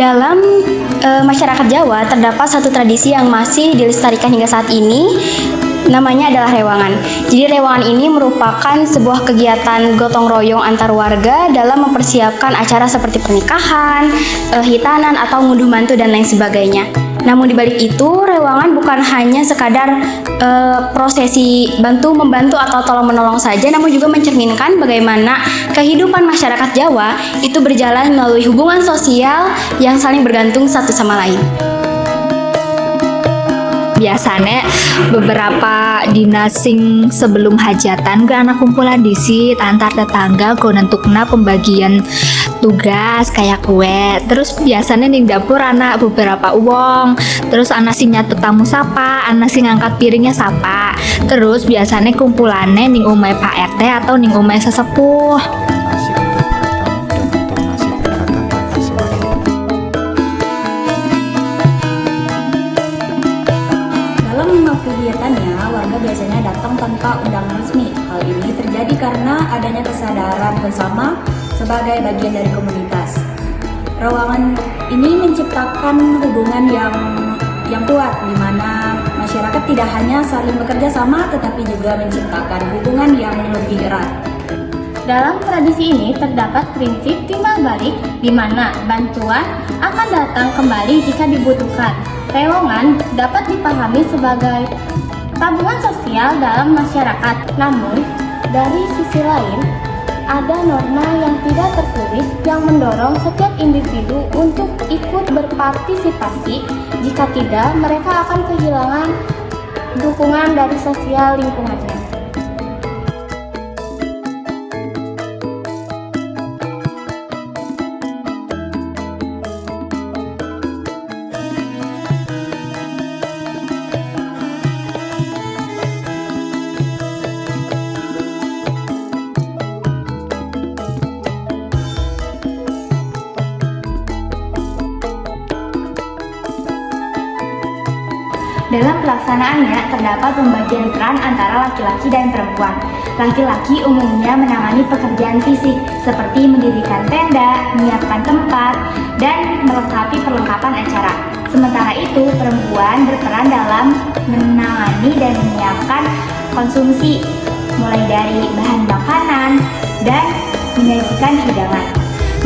Dalam masyarakat Jawa terdapat satu tradisi yang masih dilestarikan hingga saat ini, namanya adalah rewangan. Jadi rewangan ini merupakan sebuah kegiatan gotong royong antar warga dalam mempersiapkan acara seperti pernikahan, hitanan atau ngunduh mantu dan lain sebagainya. Namun di balik itu, rewangan bukan hanya sekadar prosesi bantu-membantu atau tolong-menolong saja, namun juga mencerminkan bagaimana kehidupan masyarakat Jawa itu berjalan melalui hubungan sosial yang saling bergantung satu sama lain. Biasanya beberapa dinasing sebelum hajatan ke anak kumpulan disit antar tetangga go nentukna pembagian tugas kayak kue. Terus biasanya ning dapur anak beberapa uang. Terus anak sing nyatet tamu sapa, anak sing ngangkat piringnya sapa. Terus biasanya kumpulannya ning umai Pak RT atau ning umai sesepuh. Kegiatannya, warga biasanya datang tanpa undangan resmi. Hal ini terjadi karena adanya kesadaran bersama sebagai bagian dari komunitas. Rewangan ini menciptakan hubungan yang kuat, di mana masyarakat tidak hanya saling bekerja sama, tetapi juga menciptakan hubungan yang lebih erat. Dalam tradisi ini terdapat prinsip timbal balik, di mana bantuan akan datang kembali jika dibutuhkan. Rewangan dapat dipahami sebagai tabungan sosial dalam masyarakat. Namun, dari sisi lain, ada norma yang tidak tertulis yang mendorong setiap individu untuk ikut berpartisipasi. Jika tidak, mereka akan kehilangan dukungan dari sosial lingkungannya. Dalam pelaksanaannya terdapat pembagian peran antara laki-laki dan perempuan. Laki-laki umumnya menangani pekerjaan fisik seperti mendirikan tenda, menyiapkan tempat, dan melengkapi perlengkapan acara. Sementara itu, perempuan berperan dalam menangani dan menyiapkan konsumsi, mulai dari bahan makanan dan menyajikan hidangan.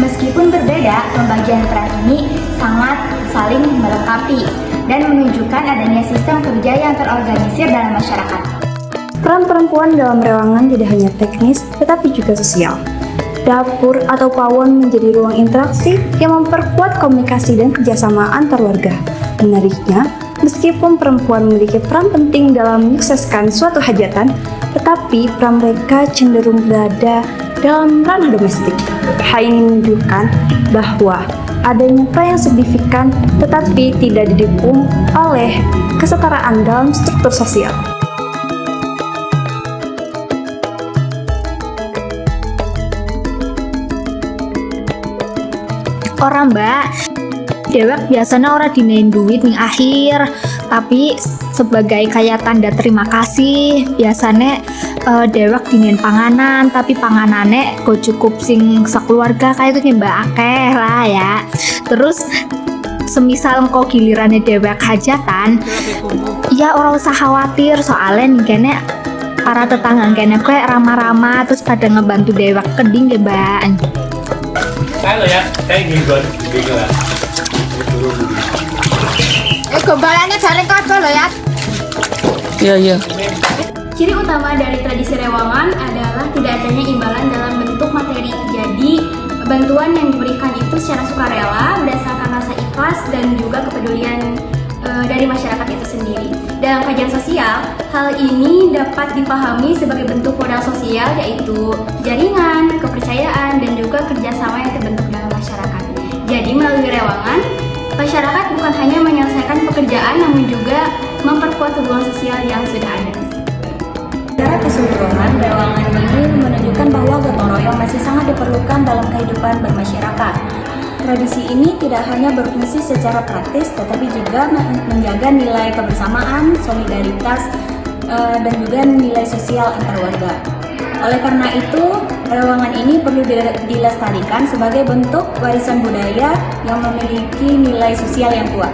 Meskipun berbeda, pembagian peran ini sangat saling melengkapi dan menunjukkan adanya sistem kerja yang terorganisir dalam masyarakat. Peran perempuan dalam rewangan tidak hanya teknis, tetapi juga sosial. Dapur atau pawon menjadi ruang interaksi yang memperkuat komunikasi dan kerjasama antar warga. Menariknya, meskipun perempuan memiliki peran penting dalam menyukseskan suatu hajatan, tetapi peran mereka cenderung berada dalam ranah domestik. Hal ini menunjukkan bahwa adanya peran yang signifikan tetapi tidak didukung oleh kesetaraan dalam struktur sosial. Orang mbak, dewek biasanya orang dinain duit nih akhir, tapi sebagai kayak tanda terima kasih biasanya dewek dinain panganan, tapi panganannya go cukup sing sekeluarga kayak itu mbak akeh lah ya. Terus semisal engkau gilirannya dewek hajatan, ya orang usah khawatir soalnya nih kayaknya para tetangga kayaknya kayak ramah-ramah terus pada ngebantu dewek keding ya mbak. Halo ya, kayak gini lah. Gombalannya jaring kabel loh ya. Iya. Ciri utama dari tradisi rewangan adalah tidak adanya imbalan dalam bentuk materi. Jadi, bantuan yang diberikan itu secara sukarela berdasarkan rasa ikhlas dan juga kepedulian dari masyarakat itu sendiri. Dalam kajian sosial, hal ini dapat dipahami sebagai bentuk modal sosial, yaitu jaringan, kepercayaan, dan juga kerjasama yang terbentuk dalam masyarakat. Jadi melalui rewangan, masyarakat bukan hanya menyelesaikan pekerjaan, namun juga memperkuat hubungan sosial yang sudah ada. Secara keseluruhan, rewangan ini menunjukkan bahwa gotong royong masih sangat diperlukan dalam kehidupan bermasyarakat. Tradisi ini tidak hanya berfungsi secara praktis, tetapi juga menjaga nilai kebersamaan, solidaritas, dan juga nilai sosial antar warga. Oleh karena itu, Ruangan ini perlu dilestarikan sebagai bentuk warisan budaya yang memiliki nilai sosial yang kuat.